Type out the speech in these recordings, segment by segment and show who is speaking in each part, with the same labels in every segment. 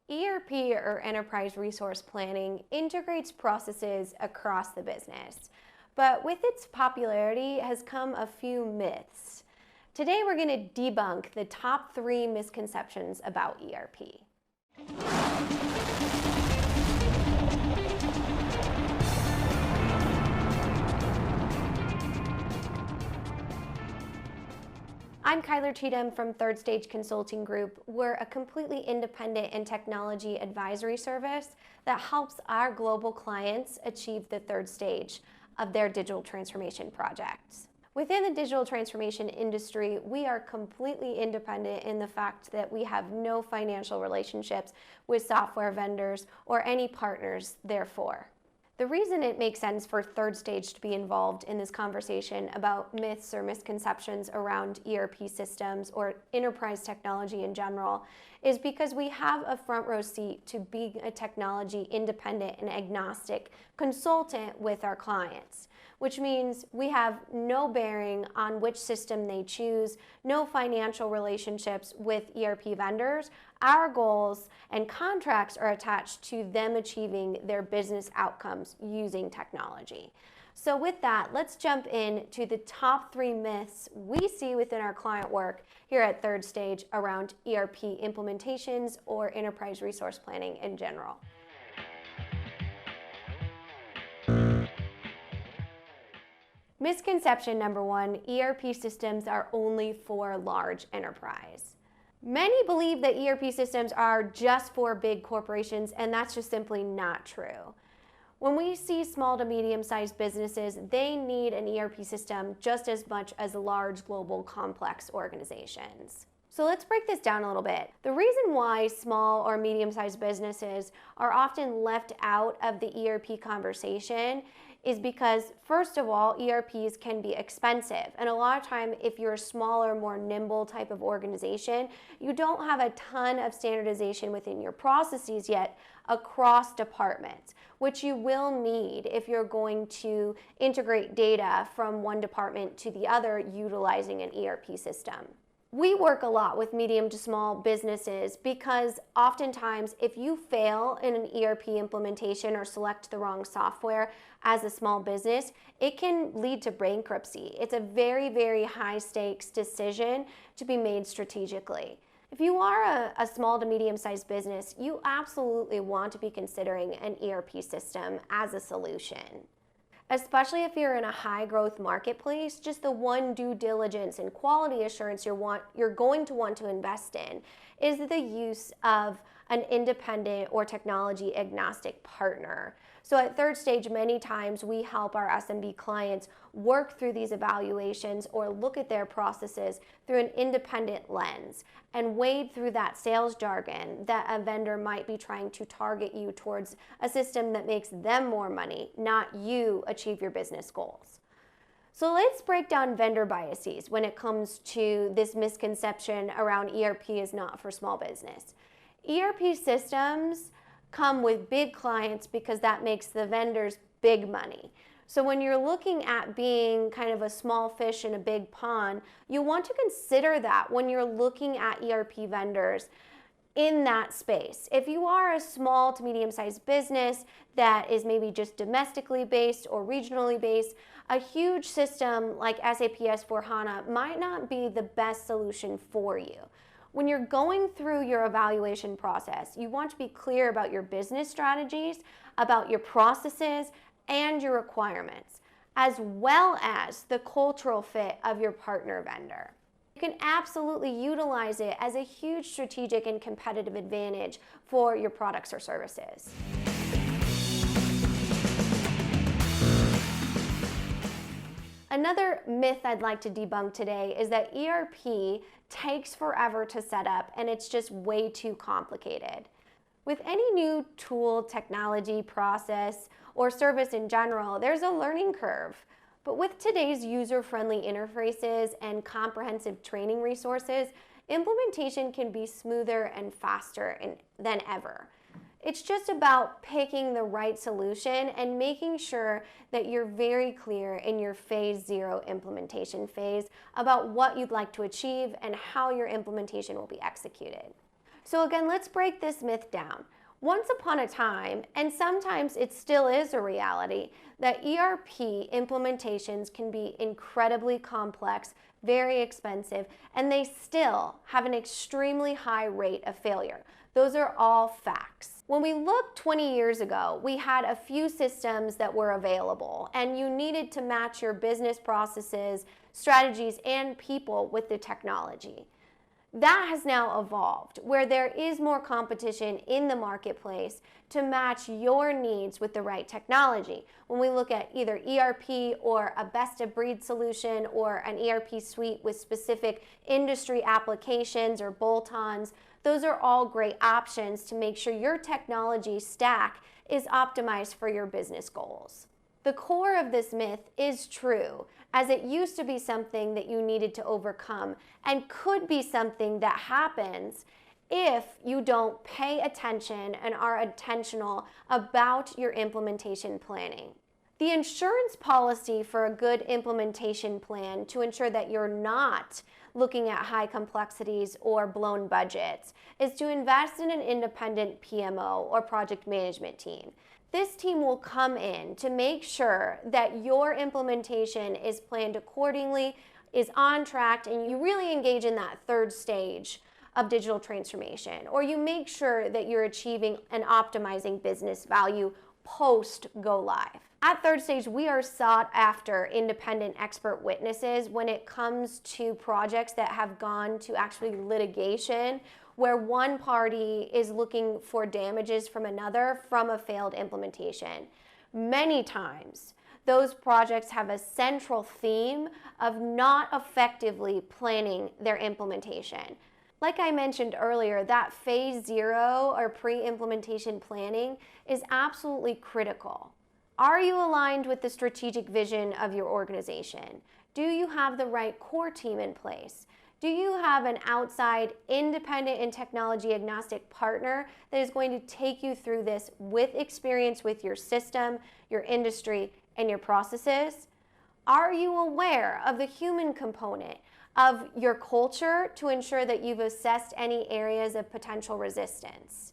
Speaker 1: ERP, or Enterprise Resource Planning, integrates processes across the business. But with its popularity has come a few myths. Today we're going to debunk the top 3 misconceptions about ERP. I'm Kyler Cheatham from Third Stage Consulting Group. We're a completely independent and technology advisory service that helps our global clients achieve the third stage of their digital transformation projects. Within the digital transformation industry, we are completely independent in the fact that we have no financial relationships with software vendors or any partners, therefore. The reason it makes sense for Third Stage to be involved in this conversation about myths or misconceptions around ERP systems or enterprise technology in general is because we have a front row seat to being a technology independent and agnostic consultant with our clients, which means we have no bearing on which system they choose, no financial relationships with ERP vendors. Our goals and contracts are attached to them achieving their business outcomes using technology. So with that, let's jump into the top 3 myths we see within our client work here at Third Stage around ERP implementations or enterprise resource planning in general. Misconception number 1, ERP systems are only for large enterprise. Many believe that ERP systems are just for big corporations, and that's just simply not true. When we see small to medium-sized businesses, they need an ERP system just as much as large global complex organizations. So let's break this down a little bit. The reason why small or medium-sized businesses are often left out of the ERP conversation is because, first of all, ERPs can be expensive. And a lot of time, if you're a smaller, more nimble type of organization, you don't have a ton of standardization within your processes yet across departments, which you will need if you're going to integrate data from one department to the other utilizing an ERP system. We work a lot with medium to small businesses because oftentimes if you fail in an ERP implementation or select the wrong software as a small business, it can lead to bankruptcy. It's a very, very high stakes decision to be made strategically. If you are a small to medium sized business, you absolutely want to be considering an ERP system as a solution. Especially if you're in a high growth marketplace, just the one due diligence and quality assurance you're going to want to invest in is the use of an independent or technology agnostic partner. So at Third Stage, many times we help our SMB clients work through these evaluations or look at their processes through an independent lens and wade through that sales jargon that a vendor might be trying to target you towards a system that makes them more money, not you achieve your business goals. So let's break down vendor biases when it comes to this misconception around ERP is not for small business. ERP systems come with big clients because that makes the vendors big money. So when you're looking at being kind of a small fish in a big pond, you want to consider that when you're looking at ERP vendors in that space. If you are a small to medium-sized business that is maybe just domestically based or regionally based, a huge system like SAP S/4HANA might not be the best solution for you. When you're going through your evaluation process, you want to be clear about your business strategies, about your processes, and your requirements, as well as the cultural fit of your partner vendor. You can absolutely utilize it as a huge strategic and competitive advantage for your products or services. Another myth I'd like to debunk today is that ERP takes forever to set up and it's just way too complicated. With any new tool, technology, process, or service in general, there's a learning curve. But with today's user-friendly interfaces and comprehensive training resources, implementation can be smoother and faster than ever. It's just about picking the right solution and making sure that you're very clear in your phase 0 implementation phase about what you'd like to achieve and how your implementation will be executed. So again, let's break this myth down. Once upon a time, and sometimes it still is a reality, that ERP implementations can be incredibly complex, very expensive, and they still have an extremely high rate of failure. Those are all facts. When we looked 20 years ago, we had a few systems that were available, and you needed to match your business processes, strategies, and people with the technology. That has now evolved, where there is more competition in the marketplace to match your needs with the right technology. When we look at either ERP or a best-of-breed solution or an ERP suite with specific industry applications or bolt-ons, those are all great options to make sure your technology stack is optimized for your business goals. The core of this myth is true, as it used to be something that you needed to overcome and could be something that happens if you don't pay attention and are intentional about your implementation planning. The insurance policy for a good implementation plan to ensure that you're not looking at high complexities or blown budgets is to invest in an independent PMO or project management team. This team will come in to make sure that your implementation is planned accordingly, is on track, and you really engage in that third stage of digital transformation, or you make sure that you're achieving and optimizing business value post go live. At third stage, we are sought after independent expert witnesses when it comes to projects that have gone to actually litigation, where one party is looking for damages from another from a failed implementation. Many times, those projects have a central theme of not effectively planning their implementation. Like I mentioned earlier, that phase 0 or pre-implementation planning is absolutely critical. Are you aligned with the strategic vision of your organization? Do you have the right core team in place? Do you have an outside, independent, and technology agnostic partner that is going to take you through this with experience with your system, your industry, and your processes? Are you aware of the human component of your culture to ensure that you've assessed any areas of potential resistance?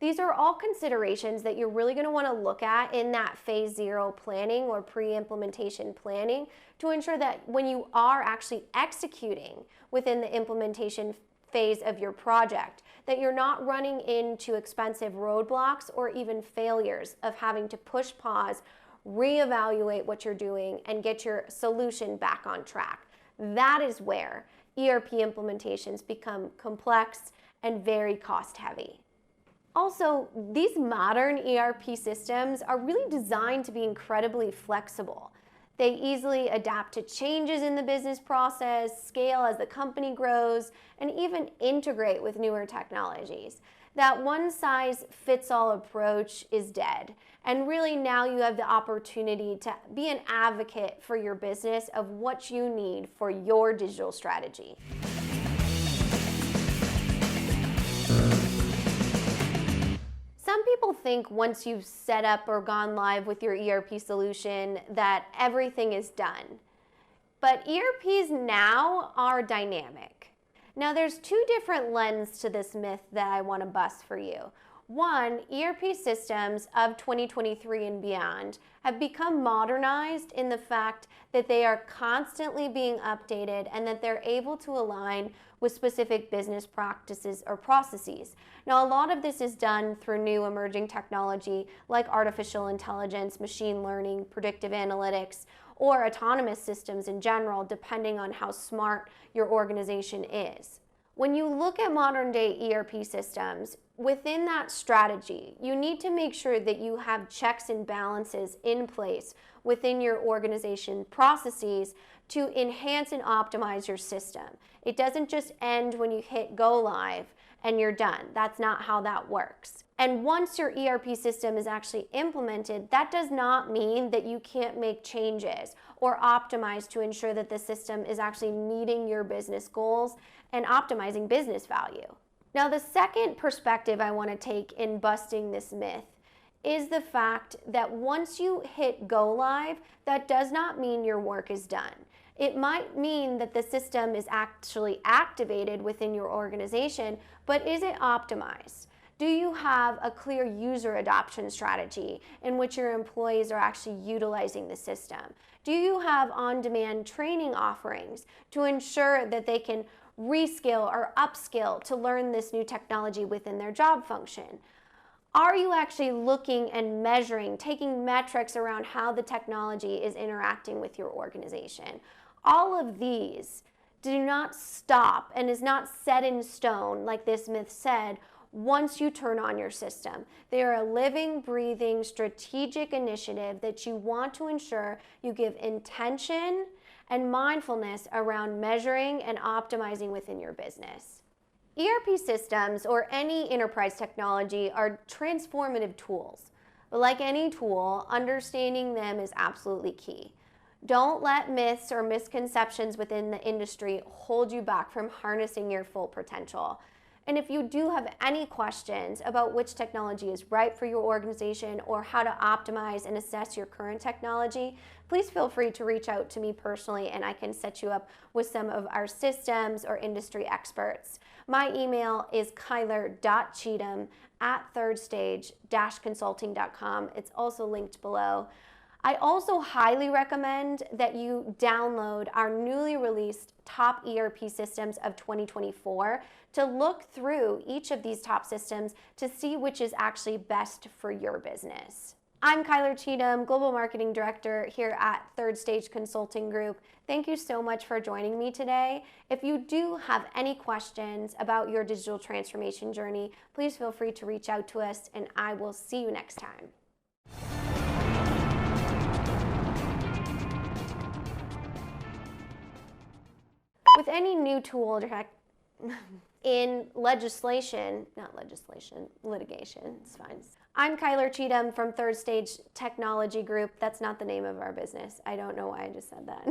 Speaker 1: These are all considerations that you're really going to want to look at in that phase 0 planning or pre-implementation planning to ensure that when you are actually executing within the implementation phase of your project, that you're not running into expensive roadblocks or even failures of having to push pause, reevaluate what you're doing, and get your solution back on track. That is where ERP implementations become complex and very cost heavy. Also, these modern ERP systems are really designed to be incredibly flexible. They easily adapt to changes in the business process, scale as the company grows, and even integrate with newer technologies. That one-size-fits-all approach is dead. And really now you have the opportunity to be an advocate for your business of what you need for your digital strategy. Some people think once you've set up or gone live with your ERP solution that everything is done. But ERPs now are dynamic. Now there's two different lenses to this myth that I want to bust for you. One, ERP systems of 2023 and beyond have become modernized in the fact that they are constantly being updated and that they're able to align with specific business practices or processes. Now, a lot of this is done through new emerging technology like artificial intelligence, machine learning, predictive analytics, or autonomous systems in general, depending on how smart your organization is. When you look at modern day ERP systems, within that strategy, you need to make sure that you have checks and balances in place within your organization processes to enhance and optimize your system. It doesn't just end when you hit go live and you're done. That's not how that works. And once your ERP system is actually implemented, that does not mean that you can't make changes or optimize to ensure that the system is actually meeting your business goals and optimizing business value. Now, the second perspective I want to take in busting this myth is the fact that once you hit go live, that does not mean your work is done. It might mean that the system is actually activated within your organization, but is it optimized? Do you have a clear user adoption strategy in which your employees are actually utilizing the system? Do you have on-demand training offerings to ensure that they can reskill or upskill to learn this new technology within their job function? Are you actually looking and measuring, taking metrics around how the technology is interacting with your organization? All of these do not stop and is not set in stone, like this myth said, once you turn on your system. They are a living, breathing, strategic initiative that you want to ensure you give intention and mindfulness around measuring and optimizing within your business. ERP systems or any enterprise technology are transformative tools, but like any tool, understanding them is absolutely key. Don't let myths or misconceptions within the industry hold you back from harnessing your full potential. And if you do have any questions about which technology is right for your organization or how to optimize and assess your current technology, please feel free to reach out to me personally and I can set you up with some of our systems or industry experts. My email is kyler.cheatham@thirdstage-consulting.com. It's also linked below. I also highly recommend that you download our newly released top ERP systems of 2024 to look through each of these top systems to see which is actually best for your business. I'm Kyler Cheatham, Global Marketing Director here at Third Stage Consulting Group. Thank you so much for joining me today. If you do have any questions about your digital transformation journey, please feel free to reach out to us and I will see you next time. With any new tool in litigation, it's fine. I'm Kyler Cheatham from Third Stage Technology Group. That's not the name of our business. I don't know why I just said that.